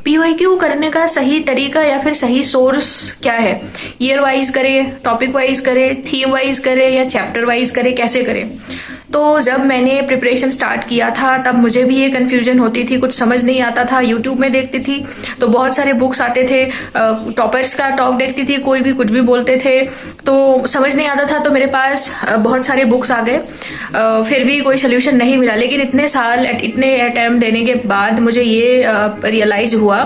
PYQ करने का सही तरीका या फिर सही सोर्स क्या है? ईयर वाइज करे, टॉपिक वाइज करे, थीम वाइज करे या चैप्टर वाइज करे, कैसे करे? तो जब मैंने प्रिपरेशन स्टार्ट किया था तब मुझे भी ये कंफ्यूजन होती थी, कुछ समझ नहीं आता था। यूट्यूब में देखती थी तो बहुत सारे बुक्स आते थे, टॉपर्स का टॉक देखती थी, कोई भी कुछ भी बोलते थे तो समझ नहीं आता था। तो मेरे पास बहुत सारे बुक्स आ गए, फिर भी कोई सोल्यूशन नहीं मिला। लेकिन इतने साल, इतने अटेम्प्ट देने के बाद मुझे ये रियलाइज हुआ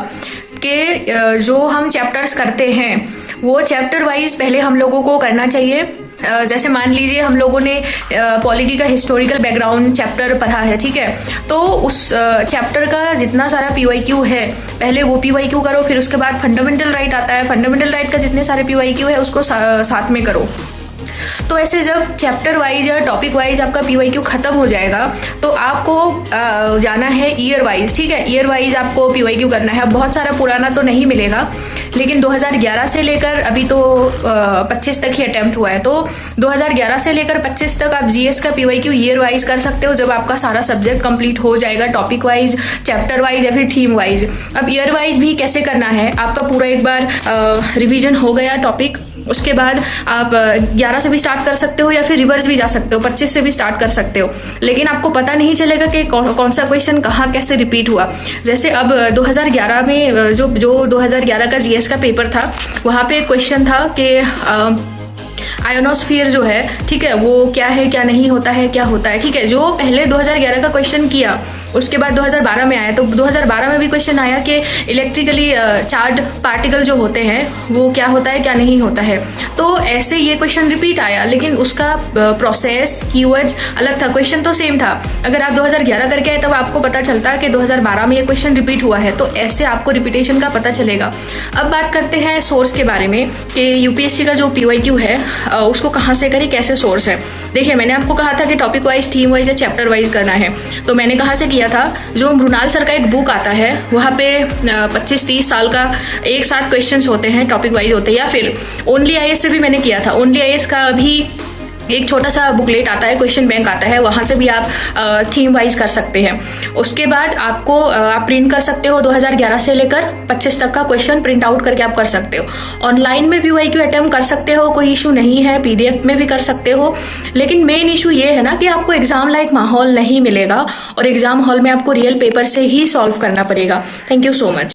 कि जो हम चैप्टर्स करते हैं वो चैप्टर वाइज पहले हम लोगों को करना चाहिए। जैसे मान लीजिए हम लोगों ने पॉलिटी का हिस्टोरिकल बैकग्राउंड चैप्टर पढ़ा है, ठीक है, तो उस चैप्टर का जितना सारा पीवाईक्यू है पहले वो पीवाईक्यू करो, फिर उसके बाद फंडामेंटल राइट आता है, फंडामेंटल राइट का जितने सारे पीवाईक्यू है उसको साथ में करो। तो ऐसे जब चैप्टर वाइज या टॉपिक वाइज आपका पीवाईक्यू खत्म हो जाएगा तो आपको जाना है ईयर वाइज, ठीक है। ईयर वाइज आपको पीवाईक्यू करना है। बहुत सारा पुराना तो नहीं मिलेगा, लेकिन 2011 से लेकर अभी तो 25 तक ही अटेम्प्ट हुआ है, तो 2011 से लेकर 25 तक आप जीएस का पीवाईक्यू ईयर वाइज कर सकते हो जब आपका सारा सब्जेक्ट कंप्लीट हो जाएगा, टॉपिक वाइज, चैप्टर वाइज या फिर थीम वाइज। अब ईयर वाइज भी कैसे करना है, आपका पूरा एक बार रिवीजन हो गया टॉपिक, उसके बाद आप 11 से भी स्टार्ट कर सकते हो या फिर रिवर्स भी जा सकते हो, 25 से भी स्टार्ट कर सकते हो, लेकिन आपको पता नहीं चलेगा कि कौन सा क्वेश्चन कहाँ कैसे रिपीट हुआ। जैसे अब 2011 में जो 2011 का जीएस का पेपर था वहां पे एक क्वेश्चन था कि आयोनोस्फीयर जो है, ठीक है, वो क्या है, क्या नहीं होता है, क्या होता है, ठीक है। जो पहले 2011 का क्वेश्चन किया उसके बाद 2012 में आया, तो 2012 में भी क्वेश्चन आया कि इलेक्ट्रिकली चार्ज पार्टिकल जो होते हैं वो क्या होता है, क्या नहीं होता है। तो ऐसे ये क्वेश्चन रिपीट आया, लेकिन उसका प्रोसेस, कीवर्ड्स अलग था, क्वेश्चन तो सेम था। अगर आप 2011 करके आए तब आपको पता चलता कि 2012 में ये क्वेश्चन रिपीट हुआ है, तो ऐसे आपको रिपीटेशन का पता चलेगा। अब बात करते हैं सोर्स के बारे में कि यूपीएससी का जो पीवाईक्यू है उसको कहाँ से करें, कैसे सोर्स है। देखिए, मैंने आपको कहा था कि टॉपिक वाइज, थीम वाइज या चैप्टर वाइज करना है, तो मैंने कहाँ से किया था, जो मृणाल सर का एक बुक आता है वहाँ पे 25-30 साल का एक साथ क्वेश्चंस होते हैं, टॉपिक वाइज होते हैं, या फिर ओनली आईएएस से भी मैंने किया था। ओनली आईएएस का अभी एक छोटा सा बुकलेट आता है, क्वेश्चन बैंक आता है, वहां से भी आप थीम वाइज कर सकते हैं। उसके बाद आपको आप प्रिंट कर सकते हो 2011 से लेकर 25 तक का क्वेश्चन प्रिंट आउट करके आप कर सकते हो। ऑनलाइन में भी पीवाईक्यू अटेम्प्ट कर सकते हो, कोई इशू नहीं है, पीडीएफ में भी कर सकते हो। लेकिन मेन इशू ये है ना कि आपको एग्जाम लाइक माहौल नहीं मिलेगा और एग्जाम हॉल में आपको रियल पेपर से ही सॉल्व करना पड़ेगा। Thank you so much.